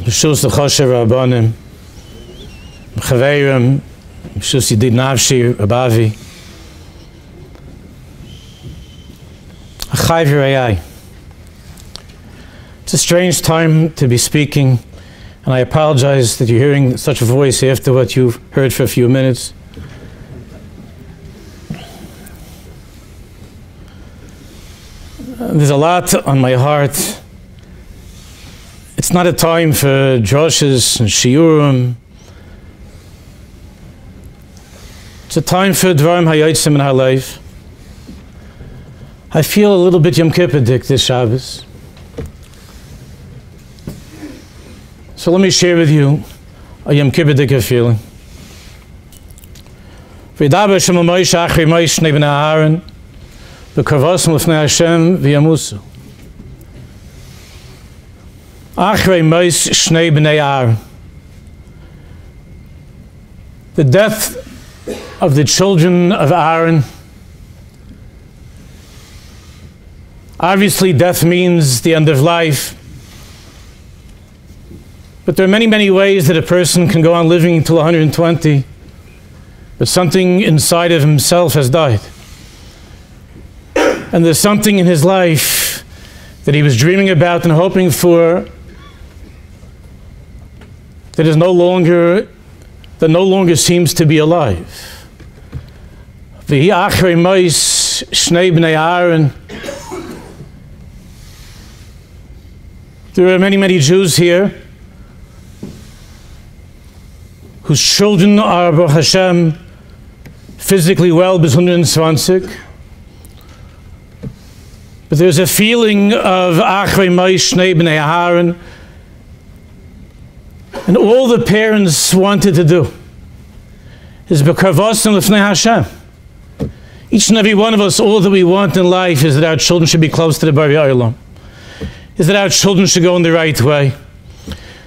B'shus l'chosher Rabbanim, B'chaveirim, B'shus Yidid Navshi, Rabbavi, Achai v'rayai. It's a strange time to be speaking, and I apologize that you're hearing such a voice after what you've heard for a few minutes. There's a lot on my heart. It's not a time for droshes and shiurim. It's a time for dvarim hayotzim in our life. I feel a little bit Yom Kippur-dik this Shabbos. So let me share with you a Yom Kippur-dik feeling. V'yidaber Shema Moshe achri Moshe shnei bnei Aaron v'karvosem l'fnei Hashem v'yamusu. Achrei Moshe shnei bnei Aaron. The death of the children of Aaron. Obviously, death means the end of life. But there are many, many ways that a person can go on living until 120, but something inside of himself has died. And there's something in his life that he was dreaming about and hoping for that no longer seems to be alive. V'hi achrei Moshe shnei bnei Aaron. There are many, many Jews here whose children are, Baruch Hashem, physically well, bis 120. But there's a feeling of Achrei Moshe shnei bnei Aaron, and all the parents wanted to do is b'karvosem l'fnei Hashem. Each and every one of us, all that we want in life is that our children should be close to the Bari Olam, is that our children should go in the right way.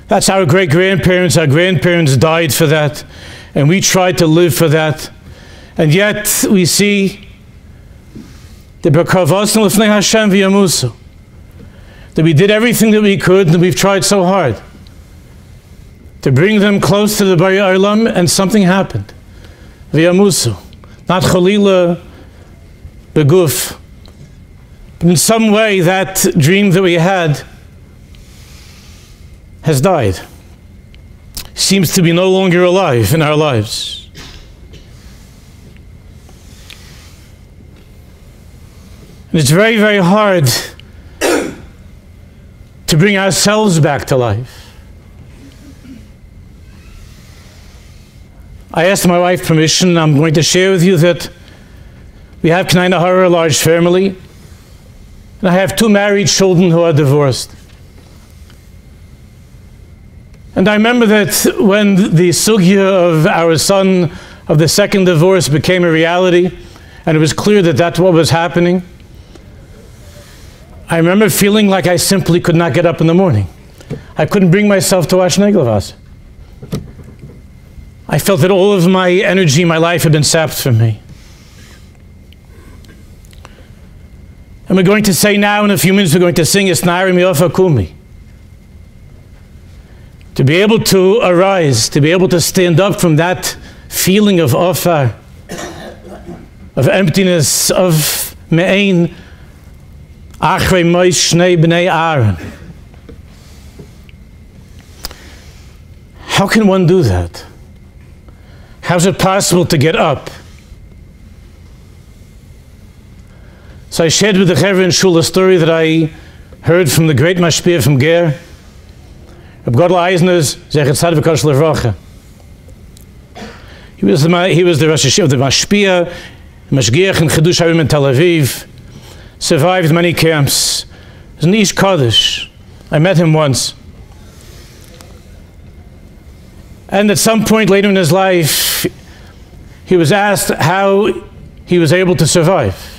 That's our great-grandparents. Our grandparents died for that, and we tried to live for that. And yet we see the b'karvosem l'fnei Hashem v'yamusu, that we did everything that we could, and we've tried so hard to bring them close to the Bari Olam, and something happened. V'yamusu, not chalila beguf, but in some way that dream that we had has died. Seems to be no longer alive in our lives. And it's very, very hard to bring ourselves back to life. I asked my wife permission. I'm going to share with you that we have K'nai Nahara, a large family, and I have 2 married children who are divorced. And I remember that when the sugya of our son of the second divorce became a reality, and it was clear that that's what was happening, I remember feeling like I simply could not get up in the morning. I couldn't bring myself to wash neglavas. I felt that all of my energy, my life had been sapped from me. And we're going to say now, in a few minutes, we're going to sing Esnari Miofa Kumi. To be able to arise, to be able to stand up from that feeling of ofar, of emptiness, of me'ein, achrei Moshe shnei bnei Aaron. How can one do that? How is it possible to get up? So I shared with the Chaver in Shul a story that I heard from the great Mashpia from Ger, Reb Godel Eisner's Zechet Tzaddik V'Kodesh Levracha. He was the Rosh Hashiva, the Mashpia, Mashgiach in Chidush Harim in Tel Aviv, survived many camps. He was an Ish Kodesh. I met him once. And at some point later in his life, he was asked how he was able to survive.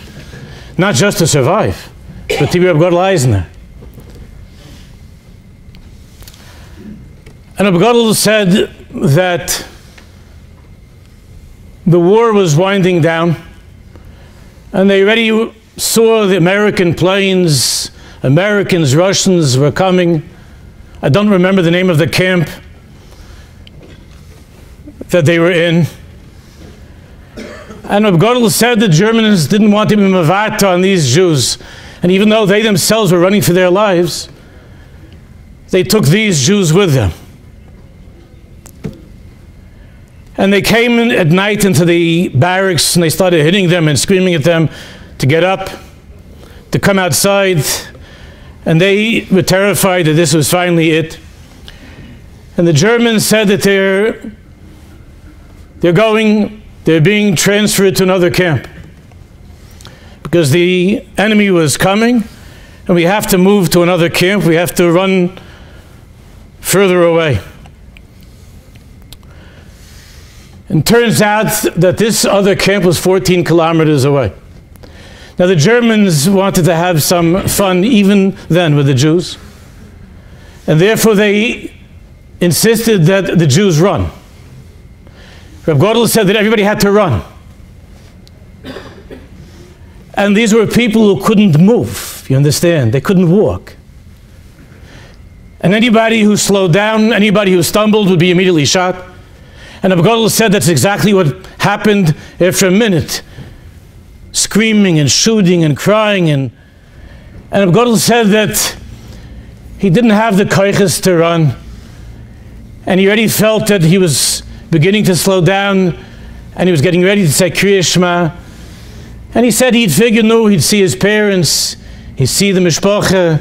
Not just to survive, but to be Reb Godel Eisner. And Reb Godel said that the war was winding down, and they already saw the American planes, Americans, Russians were coming I don't remember the name of the camp that they were in. And Reb Godel said the Germans didn't want to be mavata on these Jews. And even though they themselves were running for their lives, they took these Jews with them. And they came in at night into the barracks and they started hitting them and screaming at them to get up, to come outside. And they were terrified that this was finally it. And the Germans said that they're being transferred to another camp because the enemy was coming and we have to move to another camp. We have to run further away. And turns out that this other camp was 14 kilometers away. Now the Germans wanted to have some fun even then with the Jews, and therefore they insisted that the Jews run. Reb Godel said that everybody had to run. And these were people who couldn't move, you understand? They couldn't walk. And anybody who slowed down, anybody who stumbled would be immediately shot. And Reb Godel said that's exactly what happened after a minute. Screaming and shooting and crying. And Reb Godel said that he didn't have the koiches to run. And he already felt that he was beginning to slow down, and he was getting ready to say Kriya Shema. And he said he'd figured, no, he'd see his parents, he'd see the mishpacha,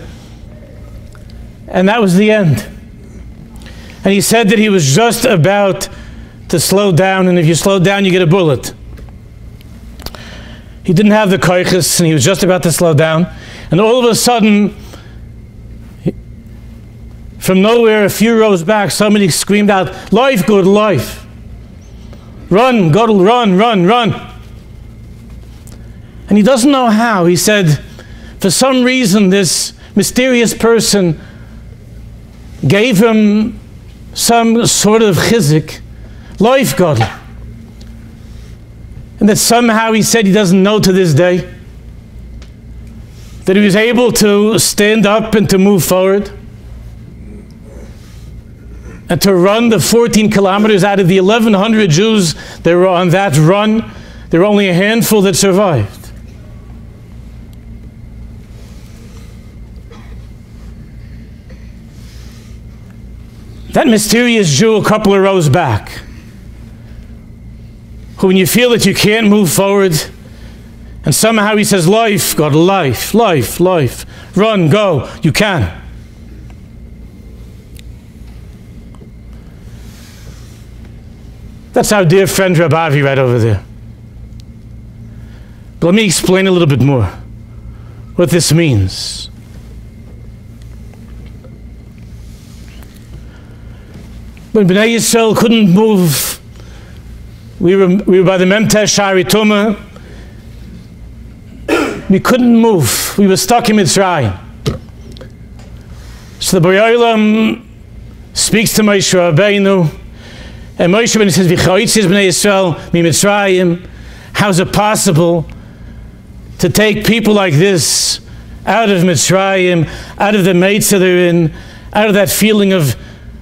and that was the end. And he said that he was just about to slow down, and if you slow down, you get a bullet. He didn't have the koiches, and he was just about to slow down, and all of a sudden, from nowhere, a few rows back, somebody screamed out, "Life, good life! Run, Godel, run, run, run!" And he doesn't know how. He said, for some reason, this mysterious person gave him some sort of chizik, life, Godel. And that somehow, he said, he doesn't know to this day, that he was able to stand up and to move forward and to run the 14 kilometers. Out of the 1,100 Jews that were on that run, there were only a handful that survived. That mysterious Jew a couple of rows back, who when you feel that you can't move forward, and somehow he says, life, God, life, life, life, run, go, you can. That's our dear friend Rabbi Avi right over there. But let me explain a little bit more what this means. When Bnei Yisrael couldn't move, we were by the Memtesh Shari Tumah. We couldn't move. We were stuck in Mitzrayim. So the Borei Olam speaks to Moshe Rabbeinu, and Moshe Rabbeinu says, "V'chayitzias Bnei Yisrael miMitzrayim." How is it possible to take people like this out of Mitzrayim, out of the Meitzah they're in, out of that feeling of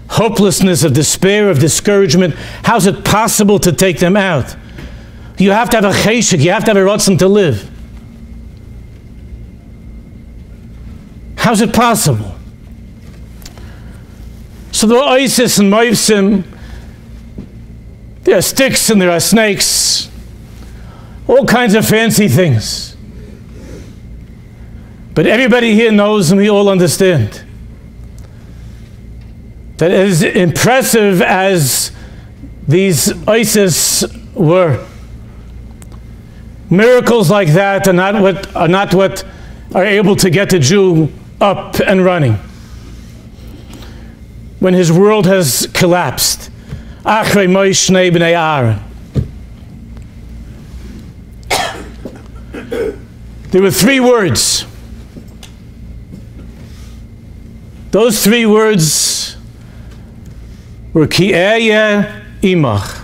hopelessness, of despair, of discouragement? How is it possible to take them out? You have to have a cheshek, you have to have a ratzon to live. How is it possible? So there are Isis and Moivsim, there are sticks and there are snakes, all kinds of fancy things. But everybody here knows, and we all understand, that as impressive as these Isis were, miracles like that are not what are able to get the Jew up and running when his world has collapsed. Achrei Moshe b'nei Aaron. There were 3 words. Those 3 words were Ki Ehyeh Imach.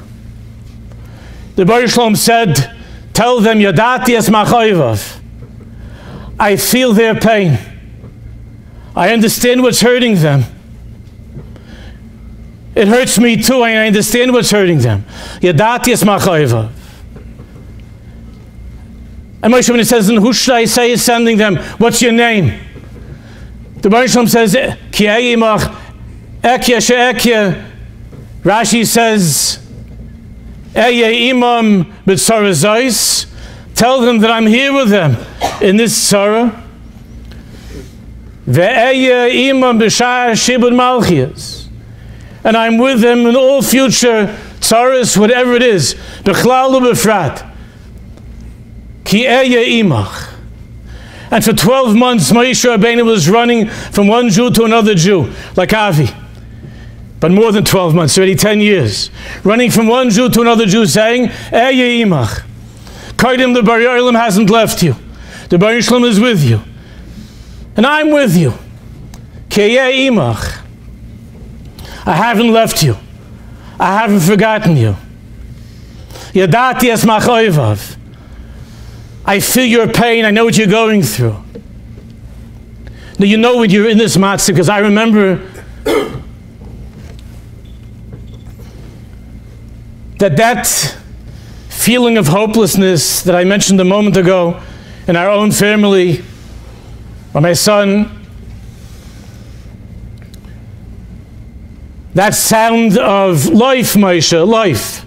The Baruch Shalom said, "Tell them Yadati es machoivav." I feel their pain. I understand what's hurting them. It hurts me too, and I understand what's hurting them. Yadati es machoivav. And Moshe, when it says, who should I say is sending them? What's your name? The Baruch Shalom says, Ki imach ekya she'ekya. Rashi says, Eya imam b'tzarazos. Tell them that I'm here with them in this tzara. Ve'eya imam b'shar shibud malchias. And I'm with them in all future tzaras, whatever it is. B'chlal u'b'frat. Ki eya imach. And for 12 months, Moshe Rabbeinu was running from one Jew to another Jew, like Avi. But more than 12 months, already 10 years. Running from one Jew to another Jew, saying, Eya imach. Kaidim, the Bari Olam hasn't left you. The Bari Shalom is with you. And I'm with you. Ki eya imach. I haven't left you. I haven't forgotten you. Yadati es machoivav. I feel your pain. I know what you're going through. Now you know when you're in this matzah, because I remember that feeling of hopelessness that I mentioned a moment ago in our own family, or my son, that sound of life, Moshe, life,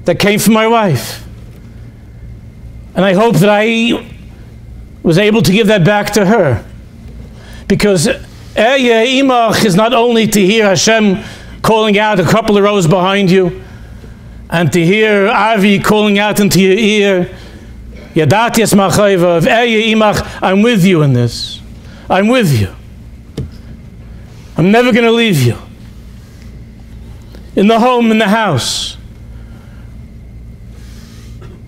that came from my wife. And I hope that I was able to give that back to her. Because Eya imach is not only to hear Hashem calling out a couple of rows behind you, and to hear Avi calling out into your ear, Yadati es machoivav, Eya imach, I'm with you in this. I'm with you. I'm never going to leave you. In the home, in the house.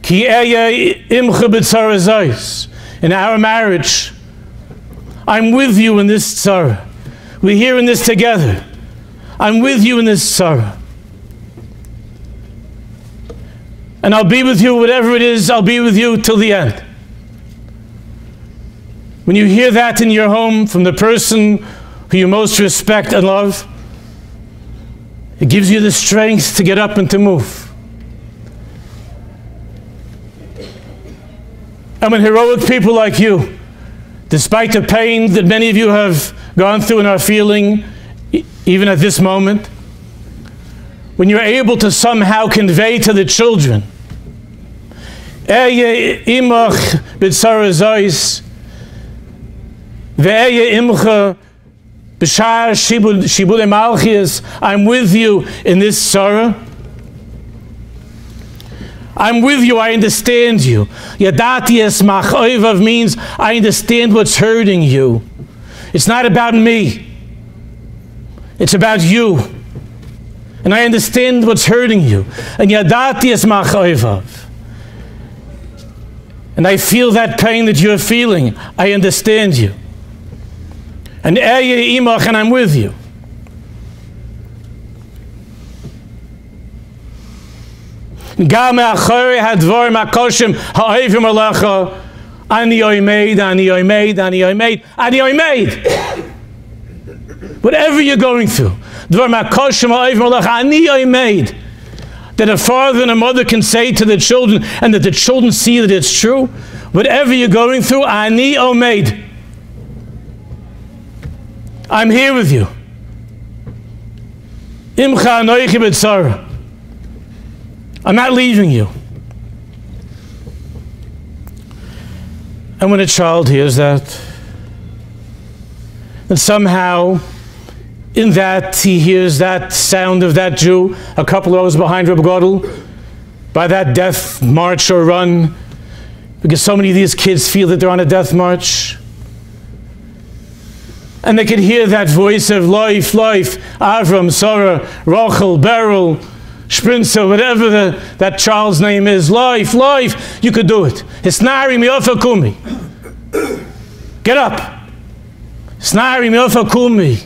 Ki eya imcha b'tzarazos. In our marriage, I'm with you in this tzara. We're here in this together. I'm with you in this tzara. And I'll be with you, whatever it is, I'll be with you till the end. When you hear that in your home from the person who you most respect and love, it gives you the strength to get up and to move. And when heroic people like you, despite the pain that many of you have gone through and are feeling, even at this moment, when you're able to somehow convey to the children, Eya imach b'tzarazos, ve'eya imcha b'shar shibud malchias, I'm with you in this tzara. I'm with you, I understand you. Yadati es machoivav means I understand what's hurting you. It's not about me. It's about you. And I understand what's hurting you. And yadati es machoivav. And I feel that pain that you're feeling. I understand you. And eya imach, and I'm with you. Gam achori hadvar makoshim ha'ovim alecha ani oimeid, ani oimeid, ani oimeid, ani oimeid. Whatever you're going through, dvar makoshim ha'ovim alecha ani oimeid. That a father and a mother can say to the children, and that the children see that it's true. Whatever you're going through, ani omeid. I'm here with you. Imcha anoichi b'tzara. I'm not leaving you. And when a child hears that, and somehow in that he hears that sound of that Jew a couple of rows behind Reb Gadol, by that death march or run, because so many of these kids feel that they're on a death march. And they can hear that voice of life, life, Avram, Sarah, Rachel, Beryl, Sprinzer, whatever that child's name is, life, life, you could do it. Hisnari miofa kumi. Get up. Hisnari miofa kumi.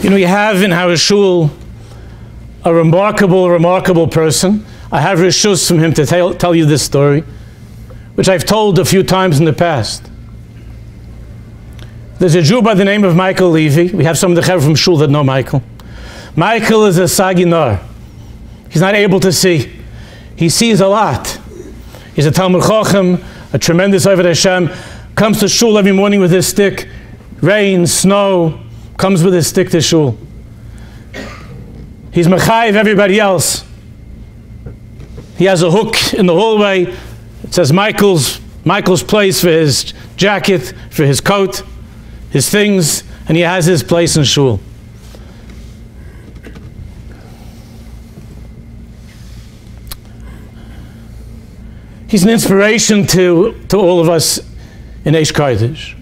You know, you have in our shul a remarkable person. I have rishus from him to tell you this story. which I've told a few times in the past. There's a Jew by the name of Michael Levy. We have some of the Chaver from Shul that know Michael. Michael is a Saginar. He's not able to see. He sees a lot. He's a Talmud Chochem, a tremendous Oved Hashem, comes to Shul every morning with his stick. Rain, snow, comes with his stick to Shul. He's Mechayiv everybody else. He has a hook in the hallway. It says Michael's place for his jacket, for his coat, his things, and he has his place in Shul. He's an inspiration to all of us in Eish Kodesh.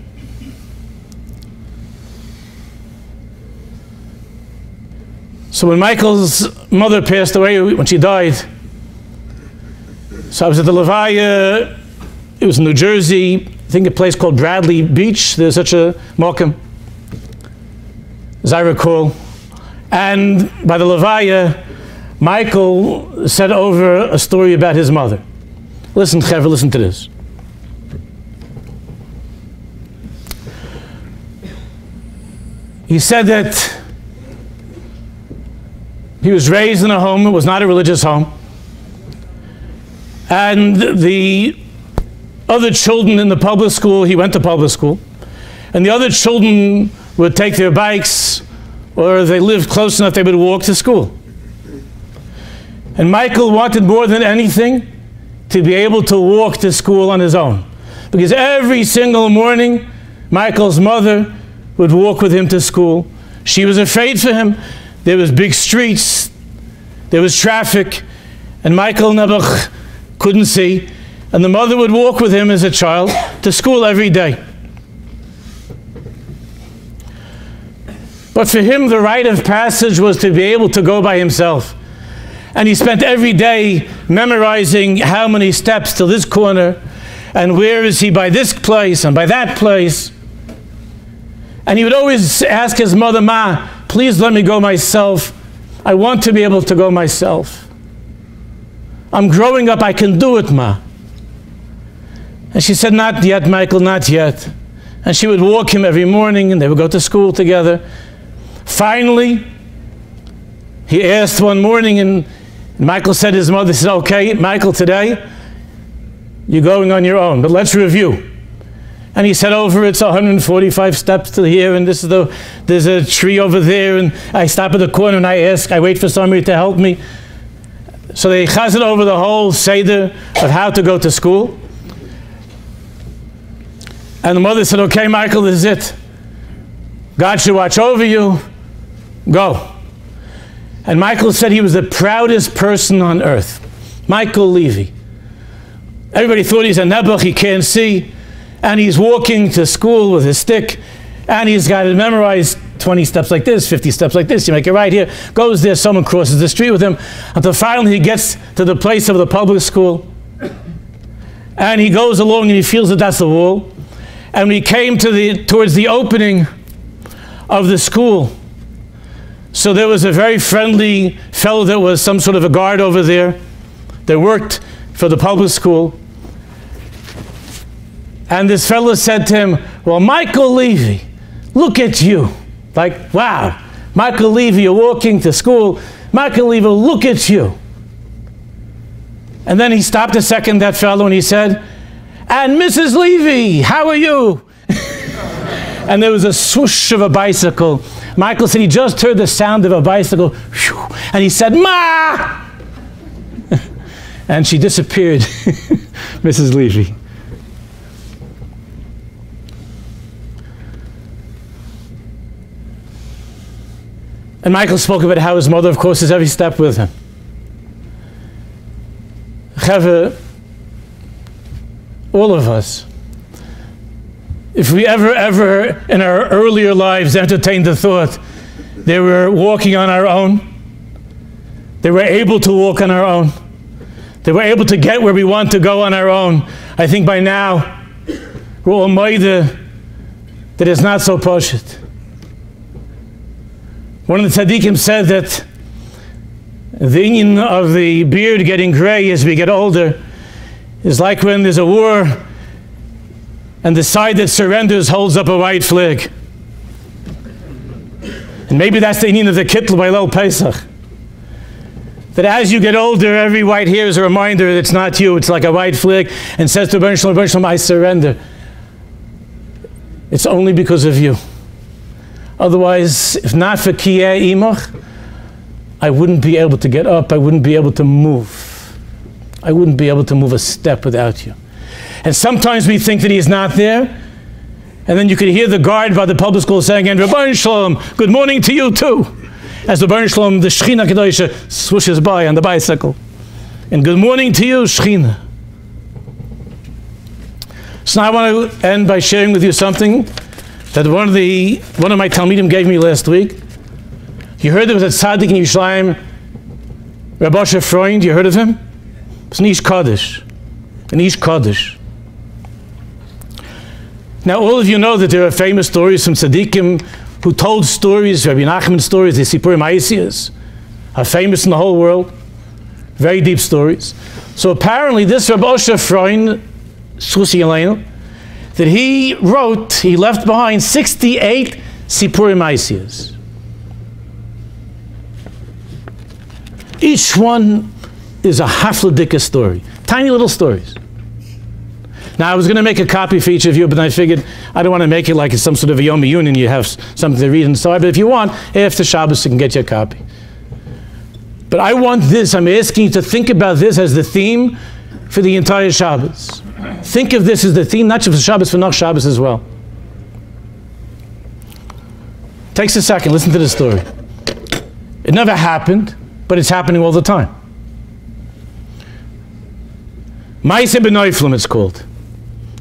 So when Michael's mother passed away, when she died, so I was at the Levaya. It was in New Jersey, I think a place called Bradley Beach. There's such a mokum, as I recall. And by the Levaya, Michael said over a story about his mother. Listen, Chaver, listen to this. He said that he was raised in a home, it was not a religious home. And the other children in the public school, he went to public school, and the other children would take their bikes, or they lived close enough they would walk to school. And Michael wanted more than anything to be able to walk to school on his own. Because every single morning, Michael's mother would walk with him to school. She was afraid for him. There was big streets, there was traffic, and Michael Nebuch couldn't see. And the mother would walk with him as a child to school every day. But for him, the rite of passage was to be able to go by himself. And he spent every day memorizing how many steps to this corner, and where is he by this place and by that place. And he would always ask his mother, Ma, please let me go myself. I want to be able to go myself. I'm growing up, I can do it, Ma. And she said, not yet, Michael, not yet. And she would walk him every morning, and they would go to school together. Finally, he asked one morning, and Michael said to his mother, said, okay, Michael, today, you're going on your own, but let's review. And he said, over it's 145 steps to here, and there's a tree over there, and I stop at the corner and I wait for somebody to help me. So they chazed over the whole Seder of how to go to school. And the mother said, okay, Michael, this is it. God should watch over you. Go. And Michael said he was the proudest person on earth. Michael Levy. Everybody thought he's a nebuch, he can't see. And he's walking to school with his stick, and he's got to memorize 20 steps like this, 50 steps like this. You make it right here, goes there, someone crosses the street with him, until finally he gets to the place of the public school. And he goes along and he feels that that's the wall. And we came to towards the opening of the school. So there was a very friendly fellow that was some sort of a guard over there that worked for the public school. And this fellow said to him, well, Michael Levy, look at you. Like, wow, Michael Levy, you're walking to school. Michael Levy, look at you. And then he stopped a second, that fellow, and he said, and Mrs. Levy, how are you? And there was a swoosh of a bicycle. Michael said he just heard the sound of a bicycle, and he said, Ma! And she disappeared, Mrs. Levy. And Michael spoke about how his mother, of course, is every step with him. Cheve, all of us, if we ever in our earlier lives entertained the thought they were walking on our own, they were able to walk on our own, they were able to get where we want to go on our own, I think by now we're all moide that it's not so poshut. One of the tzaddikim said that the inyan of the beard getting gray as we get older is like when there's a war and the side that surrenders holds up a white flag. And maybe that's the meaning of the Kittel by Lel Pesach. That as you get older, every white hair is a reminder that it's not you, it's like a white flag, and says to Bar Shalom, I surrender. It's only because of you. Otherwise, if not for Kiyeh Imach, I wouldn't be able to get up, I wouldn't be able to move. I wouldn't be able to move a step without you. And sometimes we think that he's not there, and then you could hear the guard by the public school saying, and Rabbi Shalom, good morning to you too. As the Rabbi Shalom, the Shechina Kedosha, swooshes by on the bicycle. And good morning to you, Shechina. So now I want to end by sharing with you something that one of my Talmidim gave me last week. You heard there was a tzaddik in Yerushalayim, Rabbi Moshe Freund, you heard of him? It's an Ish Kaddish. An Ish Kaddish. Now all of you know that there are famous stories from tzaddikim who told stories, Rabbi Nachman stories, the Sipurim Ha'isiyas, are famous in the whole world. Very deep stories. So apparently this Rabbi Moshe Freund, Susi Elena, that he left behind 68 Sipurim Ha'isiyas. Each one is a hafladika story. Tiny little stories. Now, I was going to make a copy for each of you, but I figured I don't want to make it like it's some sort of a Yom Union. You have something to read and so on. But if you want, after Shabbos, you can get your copy. But I want this. I'm asking you to think about this as the theme for the entire Shabbos. Think of this as the theme, not just for Shabbos, for Noch Shabbos as well. Takes a second. Listen to the story. It never happened, but it's happening all the time. Ma'aseh b'Neiflim, it's called.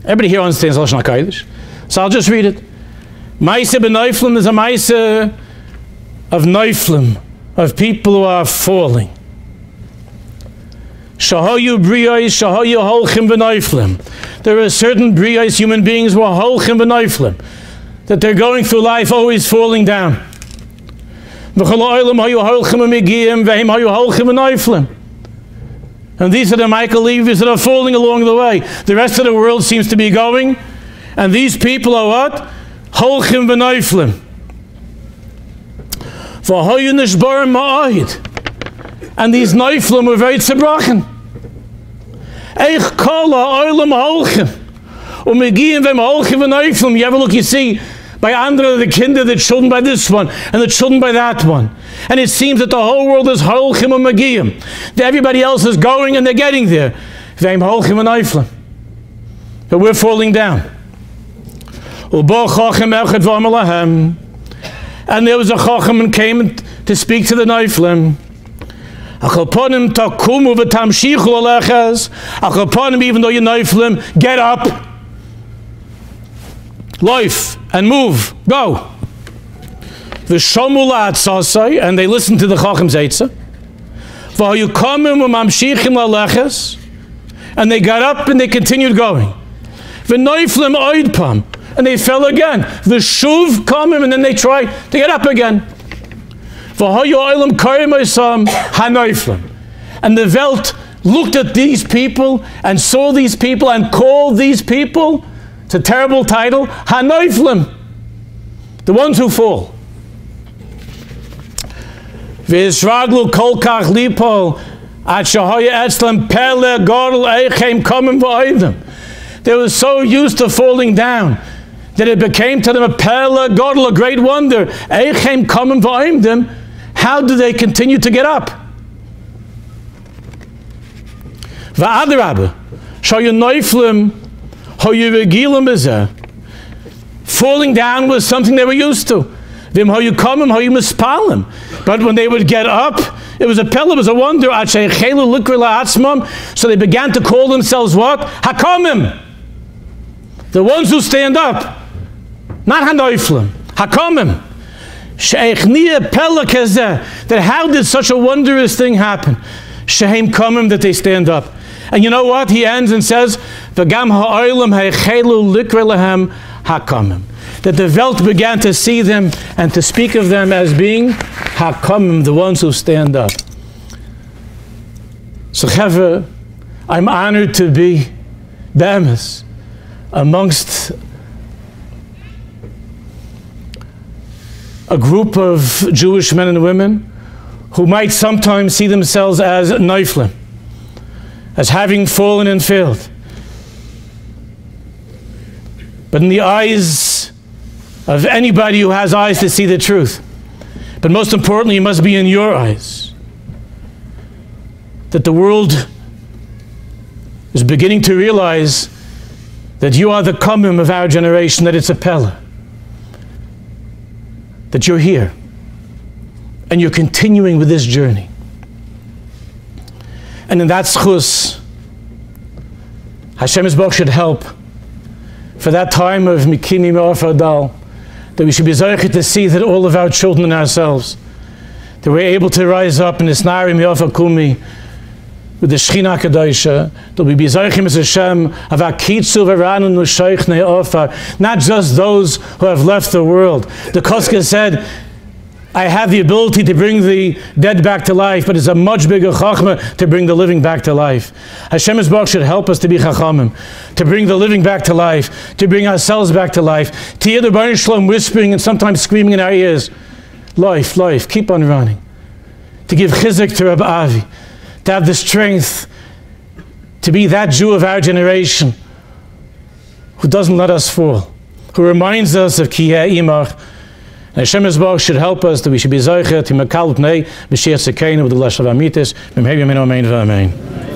Everybody here understands Lashon HaKodesh, so I'll just read it. Ma'aseh b'Neiflim is a Ma'aseh of Neiflim, of people who are falling. Shahoyu briyos, shahoyu holchim b'Neiflim. There are certain briyos, human beings, who are holchim b'Neiflim, that they're going through life always falling down. V'chol ha'olam hayu holchim b'migiyim, v'hem hayu holchim b'Neiflim. And these are the Michael Levies that are falling along the way. The rest of the world seems to be going. And these people are what? Holchim v'Neiflim. V'hoyu nishbarim ma'ahid. And these Neiflim were very tzibrochen. Eich kol ha'olam holchim. U'megiyim v'hem holchim v'Neiflim. You ever look, you see, by Andra, the kinder, the children by this one, and the children by that one. And it seems that the whole world is holchim and magiyim. That everybody else is going and they're getting there. V'hem holchim and neiflim. But we're falling down. And there was a chacham and came to speak to the neiflim. Even though you're neiflim, get up. Life and move, go. And they listened to the Chacham's Eitzah. And they got up and they continued going. And they fell again. And then they tried to get up again. And the Welt looked at these people and saw these people and called these people, it's a terrible title, Hanoiflim, the ones who fall. V'israglu kol kach lipo at shahoya etzlem pele godel eichem komem v'oivim. They were so used to falling down that it became to them a pele godel, a great wonder. Eichem komem v'oivim. How do they continue to get up? V'adrabah shahoya noiflim. Falling down was something they were used to. But when they would get up, it was a pella, it was a wonder. So they began to call themselves what? Hakamim. The ones who stand up. Not Hanoiflim. Hakamim. That how did such a wondrous thing happen? Shehem kamim, that they stand up. And you know what? He ends and says, "V'gam ha'olam ha'chelu likra lahem hakamim." That the Welt began to see them and to speak of them as being hakamim, the ones who stand up. So, Chevra, I'm honored to be be'emes amongst a group of Jewish men and women who might sometimes see themselves as neiflim, as having fallen and failed. But in the eyes of anybody who has eyes to see the truth, but most importantly, it must be in your eyes, that the world is beginning to realize that you are the kamim of our generation, that it's a pella, that you're here, and you're continuing with this journey. And in that schus, Hashem Yisborach should help for that time of Mikimi Me'ofer Dal, that we should be zeicher to see that all of our children and ourselves, that we're able to rise up in this Nari Me'ofer Kumi with the Shechina Kadosha, that we be zeicher Mr. Hashem of our kitzu v'ranu n'shoich ne'ofer, not just those who have left the world. The Koska said, I have the ability to bring the dead back to life, but it's a much bigger chachma to bring the living back to life. Hashem Yisborach should help us to be chachamim, to bring the living back to life, to bring ourselves back to life, to hear the Baruch Shalom whispering and sometimes screaming in our ears, life, life, keep on running, to give chizuk to Rabbi Avi, to have the strength to be that Jew of our generation who doesn't let us fall, who reminds us of Ki Yeh Imach. And Hashem Yisborach should help us that we should be zeicher to Mekal Pnei B'Shiach Sekeinu with the Leshav Amitis B'Mehei Yameinu Amen V'Amen.